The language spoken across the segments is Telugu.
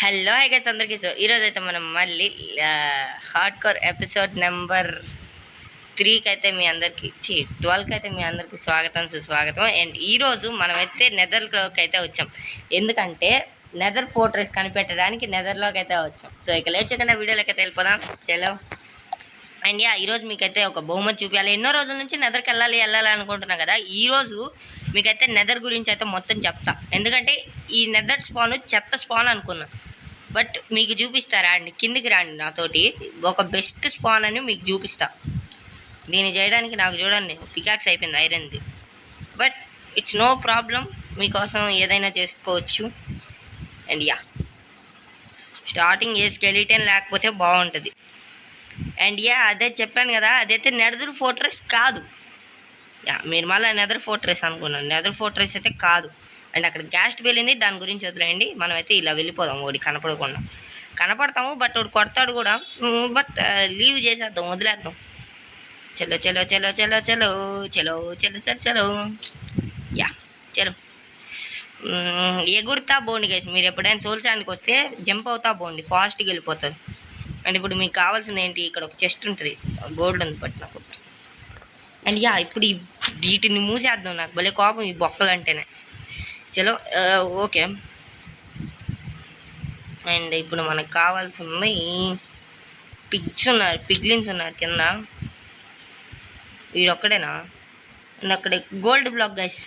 హలో హై గైస్ అందరికీ. సో ఈరోజు అయితే మనం మళ్ళీ హార్డ్ కోర్ ఎపిసోడ్ నెంబర్ 3కి అయితే మీ అందరికి 12కి అయితే మీ అందరికి స్వాగతం సుస్వాగతం. అండ్ ఈరోజు మనమైతే నెదర్లోకి అయితే వచ్చాం. ఎందుకంటే నెదర్ ఫోర్ట్రెస్ కనిపెట్టడానికి నెదర్లోకి అయితే వచ్చాం. సో ఇక లేట్ చేయకుండా వీడియోలోకి అయితే వెళ్ళిపోదాం. చలో. అండ్ ఈరోజు మీకైతే ఒక బహుమతి చూపించాలి. ఎన్నో రోజుల నుంచి నెదర్కి వెళ్ళాలి అనుకుంటున్నాం కదా. ఈరోజు మీకైతే నెదర్ గురించి అయితే మొత్తం చెప్తా. ఎందుకంటే ఈ నెదర్ స్పాన్ చెత్త స్పాన్ అనుకున్నా, బట్ మీకు చూపిస్తారా అండి, కిందికి రండి నాతోటి. ఒక బెస్ట్ స్పాన్ అని మీకు చూపిస్తా. దీన్ని చేయడానికి నాకు చూడండి పికాక్స్ అయిపోయింది ఐరన్ది, బట్ ఇట్స్ నో ప్రాబ్లం, మీకోసం ఏదైనా చేసుకోవచ్చు. అండ్ స్టార్టింగ్ ఏ స్కెలిటన్ లేకపోతే బాగుంటుంది. అండ్ అదే చెప్పాను కదా, అదైతే నెదర్ ఫోర్ట్రెస్ కాదు. మీరు మళ్ళీ నెదర్ ఫోర్ట్రెస్ అనుకున్నాను, నెదర్ ఫోర్ట్రెస్ అయితే కాదు. అండ్ అక్కడ గ్యాస్ట్ వెళ్ళింది, దాని గురించి వదిలేయండి. మనమైతే ఇలా వెళ్ళిపోదాం. వాడి కనపడకుండా కనపడతాము, బట్ వాడు కొడతాడు కూడా, బట్ లీవ్ చేసేద్దాం, వదిలేద్దాం. చలో చలో చలో చలో చలో చలో చలో చలో చలో చలో. ఎగురుతా పోండి గైస్. మీరు ఎప్పుడైనా సోల్ శాండ్కి వస్తే జంప్ అవుతా పోండి, ఫాస్ట్గా వెళ్ళిపోతుంది. అండ్ ఇప్పుడు మీకు కావాల్సింది ఏంటి, ఇక్కడ ఒక చెస్ట్ ఉంటుంది, గోల్డ్ ఉంది బట్ నాకు. అండ్ ఇప్పుడు వీటిని మూసేద్దాం. నాకు భలే కోపం ఈ బొక్కలు అంటేనే. చలో ఓకే. అండ్ ఇప్పుడు మనకు కావాల్సింది పిగ్లిన్స్ ఉన్నారు కింద. వీడొక్కడేనా? అండ్ అక్కడ గోల్డ్ బ్లాక్ గైస్,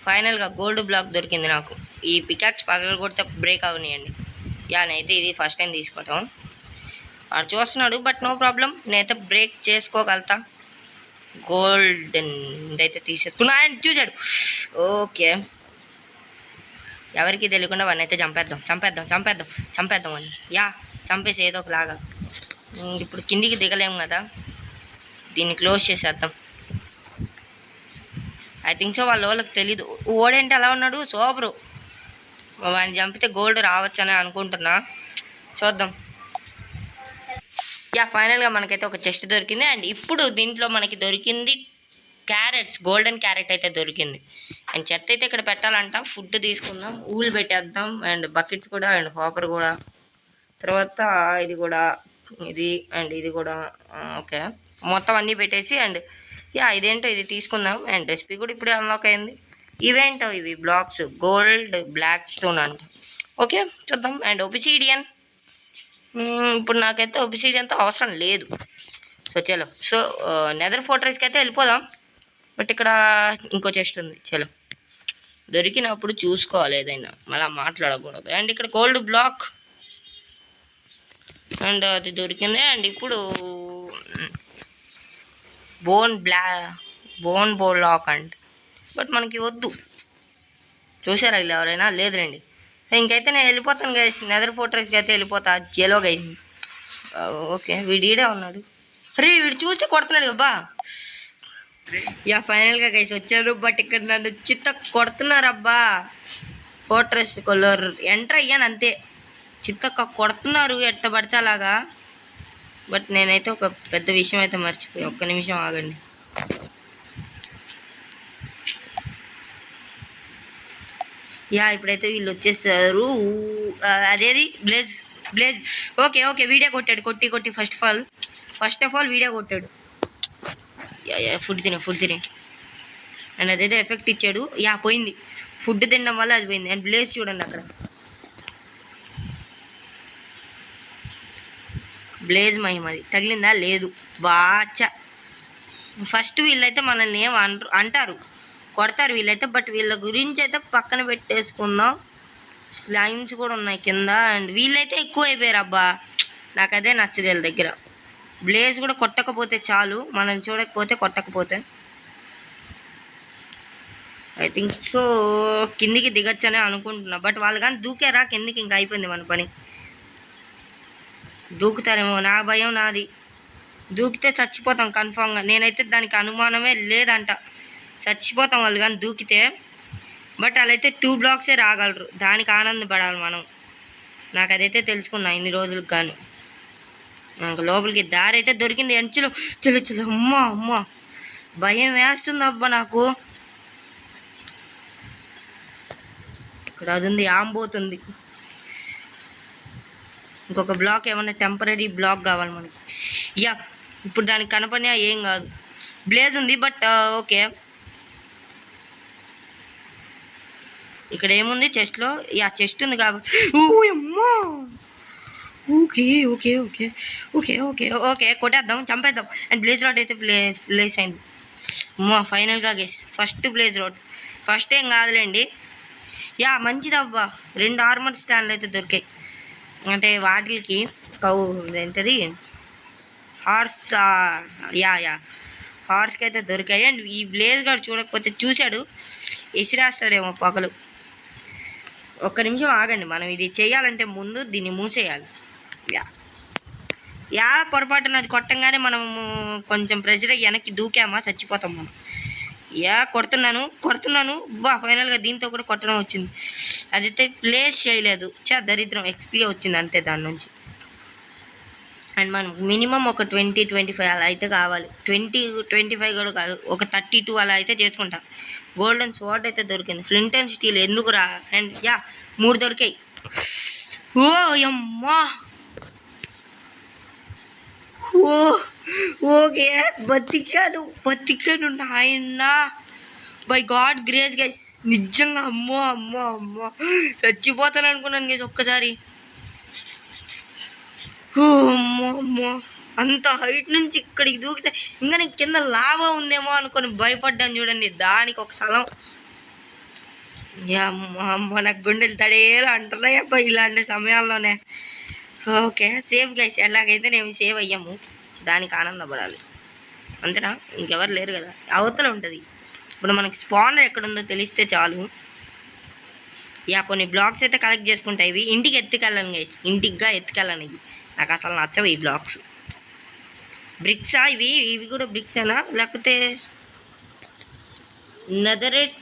ఫైనల్గా గోల్డ్ బ్లాక్ దొరికింది నాకు. ఈ పికాక్స్ పగలు కొడితే బ్రేక్ అవనియండి. నేనైతే ఇది ఫస్ట్ టైం తీసుకోవటం. వాడు చూస్తున్నాడు, బట్ నో ప్రాబ్లం, నేనైతే బ్రేక్ చేసుకోగలుగుతా. గోల్డెన్ అయితే తీసేసుకున్నా. అండ్ చూసాడు. ఓకే, ఎవరికి తెలియకుండా వాడిని అయితే చంపేద్దాం అని. చంపేసి ఏదో ఒకలాగా. ఇప్పుడు కిందికి దిగలేము కదా, దీన్ని క్లోజ్ చేసేద్దాం. ఐ థింక్ సో వాళ్ళకి తెలీదు. ఓడేంటి అలా ఉన్నాడు, సోబరు. వాడిని చంపితే గోల్డ్ రావచ్చని అనుకుంటున్నా, చూద్దాం. ఫైనల్గా మనకైతే ఒక చెస్ట్ దొరికింది. అండ్ ఇప్పుడు దీంట్లో మనకి దొరికింది క్యారెట్స్, గోల్డెన్ క్యారెట్ అయితే దొరికింది. అండ్ చెత్త అయితే ఇక్కడ పెట్టాలంట. ఫుడ్ తీసుకుందాం, ఊలు పెట్టేద్దాం, అండ్ బకెట్స్ కూడా, అండ్ హాపర్ కూడా, తర్వాత ఇది కూడా, ఇది అండ్ ఇది కూడా. ఓకే, మొత్తం అన్నీ పెట్టేసి, అండ్ ఇదేంటో ఇది తీసుకుందాం. అండ్ రెసిపీ కూడా ఇప్పుడే అన్లాక్ అయింది. ఇవేంటో ఇవి బ్లాక్స్, గోల్డ్ బ్లాక్ స్టోన్ అంట. ఓకే చూద్దాం. అండ్ ఒబిసిడియన్, ఇప్పుడు నాకైతే ఒబిసిడియన్తో అవసరం లేదు. సో చలో. సో నెదర్ ఫోర్ట్రెస్కి అయితే వెళ్ళిపోదాం. బట్ ఇక్కడ ఇంకో చెస్ట్ ఉంది. చలో, దొరికినప్పుడు చూసుకోవాలి, ఏదైనా మళ్ళీ మాట్లాడకూడదు. అండ్ ఇక్కడ గోల్డ్ బ్లాక్, అండ్ అది దొరికింది. అండ్ ఇప్పుడు బోన్ బ్లాక్ అండ్, బట్ మనకి వద్దు. చూసారా ఇలా ఎవరైనా? లేదు రండి. ఇంకైతే నేను వెళ్ళిపోతాను గైస్, నెదర్ ఫోర్ట్రెస్కి అయితే వెళ్ళిపోతా. జేలో గైస్. ఓకే, వీడే ఉన్నాడు. అరే వీడు చూస్తే కొడుతున్నాడు అబ్బా. ఫైనల్గా గైస్ వచ్చారు, బట్ ఇక్కడ నన్ను కొడుతున్నారబ్బా. ఫోర్ట్రెస్ కొల్లర్ ఎంటర్ అయ్యాను అంతే, కొడుతున్నారు ఎట్ట పడితే అలాగా. బట్ నేనైతే ఒక పెద్ద విషయం అయితే మర్చిపోయా. ఒక్క నిమిషం ఆగండి. ఇప్పుడైతే వీళ్ళు వచ్చేసారు. అదేది బ్లేజ్. ఓకే వీడియో కొట్టాడు, కొట్టి ఫస్ట్ ఆఫ్ ఆల్ వీడియో కొట్టాడు. ఫుడ్ తినే అండ్ అదేదో ఎఫెక్ట్ ఇచ్చాడు. పోయింది, ఫుడ్ తినడం వల్ల అది పోయింది. అండ్ బ్లేజ్ చూడండి అక్కడ, బ్లేజ్ మహిమది తగిలిందా? లేదు. బాచా. ఫస్ట్ వీళ్ళైతే మనల్ని ఏం అంటారు, కొడతారు వీళ్ళైతే. బట్ వీళ్ళ గురించి అయితే పక్కన పెట్టేసుకుందాం. స్లైమ్స్ కూడా ఉన్నాయి కింద. అండ్ వీళ్ళైతే ఎక్కువ అయిపోయారు అబ్బా. నాకు అదే నచ్చదు వీళ్ళ దగ్గర. బ్లేజ్ కూడా కొట్టకపోతే చాలు, మనల్ని చూడకపోతే కొట్టకపోతే. ఐ థింక్ సో కిందికి దిగచ్చనే అనుకుంటున్నా. బట్ వాళ్ళు కానీ దూకారా కిందికి, ఇంకా అయిపోయింది మన పని. దూకుతారేమో, నా భయం నాది. దూకితే చచ్చిపోతాం కన్ఫామ్గా. నేనైతే దానికి అనుమానమే లేదంట, చచ్చిపోతాం వాళ్ళు కానీ దూకితే. బట్ వాళ్ళైతే 2 బ్లాక్సే రాగలరు, దానికి ఆనందపడాలి మనం. నాకు అదైతే తెలుసుకున్నా ఇన్ని రోజులకు గాను. నాకు లోపలికి దారి అయితే దొరికింది. అంచులో చలో. అమ్మా భయం వేస్తుంది అబ్బా నాకు. ఇక్కడ అది ఉంది, ఆంబోతుంది. ఇంకొక బ్లాక్ ఏమన్నా టెంపరీ బ్లాక్ కావాలి మనకి. యా ఇప్పుడు దానికి కనపడినా ఏం కాదు. బ్లేజ్ ఉంది బట్ ఓకే. ఇక్కడ ఏముంది చెస్ట్లో? యా చెస్ట్ ఉంది కాబట్టి అమ్మా. Okay okay okay okay okay okay కొట్టేద్దాం, చంపేద్దాం. అండ్ బ్లేజ్ రాడ్ అయితే ప్లేస్ అయింది. అమ్మా ఫైనల్గా guess first blaze rod. First ఏం కాదులేండి. యా మంచిదవ్వా. 2 ఆర్మర్ స్టాండ్లు అయితే దొరికాయి. అంటే వాటికి ఏంటది హార్స్. యా హార్స్కి అయితే దొరికాయి. అండ్ ఈ బ్లేజ్ గార్డ్ చూడకపోతే చూశాడు, ఎసిరేస్తాడేమో పగలు. ఒక్క నిమిషం ఆగండి, మనం ఇది చేయాలంటే ముందు దీన్ని మూసేయాలి. యా పొరపాటున అది కొట్టంగానే మనము కొంచెం ప్రెషర్ వెనక్కి దూకామా చచ్చిపోతాం మనం. యా కొడుతున్నాను బా ఫైనల్గా దీంతో కూడా కొట్టడం వచ్చింది. అదైతే ప్లేస్ చేయలేదు, దరిద్రం. ఎక్స్పీ వచ్చింది అంతే దాని నుంచి. అండ్ మనం మినిమం ఒక 20-25 అలా అయితే కావాలి. 20-25 కూడా కాదు, ఒక 32 అలా అయితే చేసుకుంటాం. గోల్డెన్ స్వార్డ్ అయితే దొరికింది. ఫ్లింట్ అండ్ స్టీల్ ఎందుకురా. అండ్ యా 3 దొరికాయి. ఓ అమ్మా. ఓకే బతికాను నాయన. బై గాడ్ గ్రేస్ గైస్, నిజంగా. అమ్మో చచ్చిపోతాను అనుకున్నాను గైస్ ఒక్కసారి. అమ్మో అంత హైట్ నుంచి ఇక్కడికి దూకితే ఇంకా నీకు కింద లావా ఉందేమో అనుకొని భయపడ్డాను చూడండి. దానికి ఒక స్థలం. అమ్మ నాకు గుండెలు తడేలా అంటున్నాయబ్బా ఇలాంటి సమయాల్లోనే. ఓకే సేఫ్ గైస్, ఎలాగైతే నేను సేవ్ అయ్యాము, దానికి ఆనందపడాలి అంతేనా. ఇంకెవరు లేరు కదా, అవతల ఉంటుంది. ఇప్పుడు మనకి స్పానర్ ఎక్కడుందో తెలిస్తే చాలు. యా కొన్ని బ్లాక్స్ అయితే కలెక్ట్ చేసుకుంటాయి. ఇవి ఇంటికి ఎత్తుకెళ్ళాను గైస్, ఇంటికిగా ఎత్తుకెళ్ళాను. ఇవి నాకు అసలు నచ్చవు ఈ బ్లాక్స్. బ్రిక్సా ఇవి కూడా బ్రిక్సేనా లేకపోతే నెదరేట్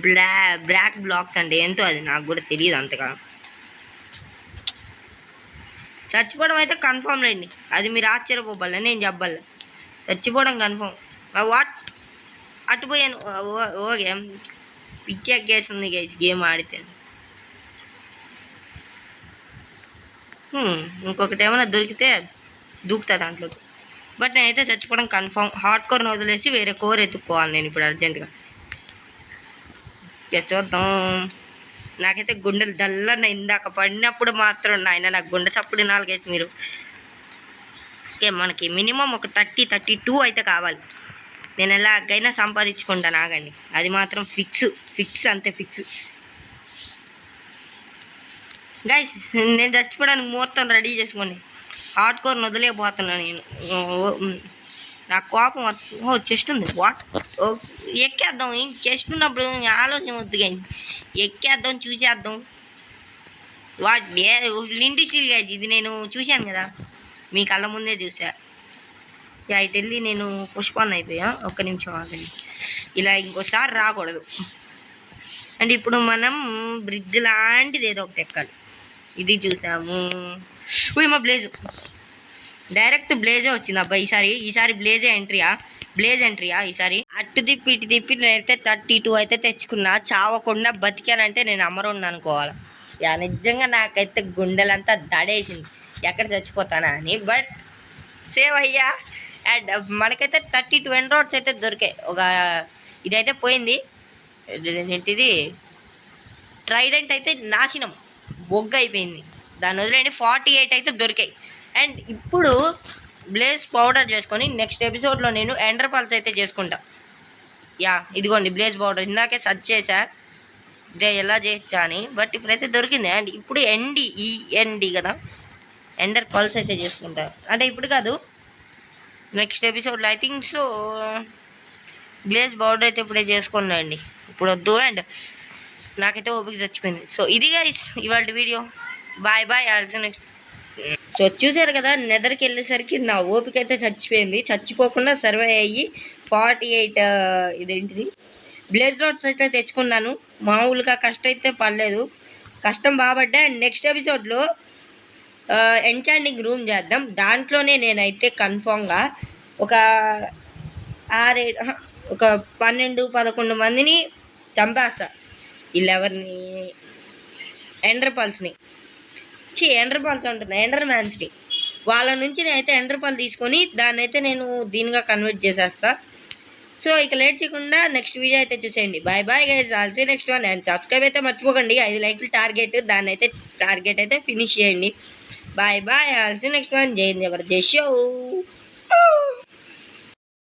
బ్లాక్ బ్లాక్స్ అంటే ఏంటో అది నాకు కూడా తెలియదు అంతగా. చచ్చిపోవడం అయితే కన్ఫర్మ్ లేండి, అది మీరు ఆశ్చర్యపోవాలి, నేను చెప్పాలి. చచ్చిపోవడం కన్ఫర్మ్. వాట్ అటుపోయాను. ఓకే పిచ్చి ఎక్కేస్తుంది గైస్ గేమ్ ఆడితే. ఇంకొకటి ఏమైనా దొరికితే దూకుతా దాంట్లోకి. బట్ నేనైతే చచ్చిపోవడం కన్ఫర్మ్. హార్డ్ కోర్ని వదిలేసి వేరే కోర్ ఎత్తుక్కోవాలి నేను ఇప్పుడు అర్జెంటుగా. చూద్దాం. నాకైతే గుండెలు డల్లన్న ఇందాక పడినప్పుడు మాత్రం నాయన నాకు గుండె చప్పుడు 4 మీరు. ఓకే మనకి మినిమం ఒక 30-32 అయితే కావాలి. నేను ఎలాగైనా సంపాదించుకుంటాను, ఆగండి. అది మాత్రం ఫిక్స్ అంతే ఫిక్స్. గైస్ నేను చచ్చిపోవడానికి ముహూర్తం రెడీ చేసుకోండి. హార్డ్ కోర్ని వదిలేకపోతున్నాను నేను. నా కోపం. చెస్ట్ ఉంది. వాట్ ఎక్కేద్దాం. చెస్ట్ ఉన్నప్పుడు ఆలోచన వద్దు కానీ ఎక్కేద్దాం, చూసేద్దాం. వాట్ లింటి స్టీల్ గైస్, ఇది నేను చూశాను కదా, మీ కళ్ళ ముందే చూసా. ఇటు వెళ్ళి నేను పుష్పాన్ని అయిపోయా. ఒక్క నిమిషం ఆగండి, ఇలా ఇంకోసారి రాకూడదు. అండ్ ఇప్పుడు మనం బ్రిడ్జ్ లాంటిది ఏదో ఒకటి ఎక్కాలి. ఇది చూసాము. మా బ్లేజ్ డైరెక్ట్ బ్లేజే వచ్చింది అబ్బా ఈసారి బ్లేజ్ ఎంట్రీయా ఈసారి. అటు తిప్పి ఇటు తిప్పి నేనైతే 32 అయితే తెచ్చుకున్నా. చావకుండా బతికానంటే నేను అమరుణ్ణి అనుకోవాలి. యా నిజంగా నాకైతే గుండెలంతా దడేసింది ఎక్కడ చచ్చిపోతానా అని. బట్ సేవ్ అయ్యా. అండ్ మనకైతే 32 ఎండ్రోడ్స్ అయితే దొరికాయి. ఒక ఇదైతే పోయింది, ఏంటిది ట్రైడెంట్ అయితే నాశనం, బొగ్గ అయిపోయింది. దాన్ని వదిలేండి. 48 అయితే దొరికాయి. అండ్ ఇప్పుడు బ్లేజ్ పౌడర్ చేసుకొని నెక్స్ట్ ఎపిసోడ్లో నేను ఎండర్ పల్స్ అయితే చేసుకుంటా. యా ఇదిగోండి బ్లేజ్ పౌడర్. ఇందాకే సర్చ్ చేశా ఇదే ఎలా చేయొచ్చా అని, బట్ ఇప్పుడైతే దొరికింది. అండ్ ఇప్పుడు END కదా, ఎండర్ పల్స్ అయితే చేసుకుంటా. అంటే ఇప్పుడు కాదు, నెక్స్ట్ ఎపిసోడ్లో I think so. Blaze powder అయితే ఇప్పుడే చేసుకున్నాండి, ఇప్పుడు వద్దు. అండ్ నాకైతే ఓపిక చచ్చిపోయింది. సో ఇది గైస్ ఇవాళ video. Bye also next. So చూసారు కదా, నెదర్కి వెళ్ళేసరికి నా ఓపిక అయితే చచ్చిపోయింది. చచ్చిపోకుండా సర్వే అయ్యి 48 ఇదేంటిది బ్లేజ్ రోడ్స్ అయితే తెచ్చుకున్నాను. మామూలుగా కష్టం అయితే పడలేదు, కష్టం బాబడ్డా. అండ్ నెక్స్ట్ ఎపిసోడ్లో ఎంచాంటింగ్ రూమ్ చేద్దాం. దాంట్లోనే నేనైతే కన్ఫామ్గా ఒక 12-11 మందిని చంపేస్తా. 11 ఎండర్ పల్స్ని. ఎండర్ పాల్స్ ఉంటున్నా ఎండర్ మ్యాన్స్ని వాళ్ళ నుంచి నేనైతే ఎండర్ పాల్ తీసుకొని దాన్ని అయితే నేను దీనిగా కన్వర్ట్ చేసేస్తా. సో ఇక లేట్ చేయకుండా నెక్స్ట్ వీడియో అయితే చూసేయండి. Bye bye guys, I'll see next one. And subscribe అయితే మర్చిపోకండి. 5 లైకులు టార్గెట్, దాన్ని అయితే టార్గెట్ అయితే ఫినిష్ చేయండి. Bye bye, I'll see next one. Jai Hind, ఎవరు జై షో.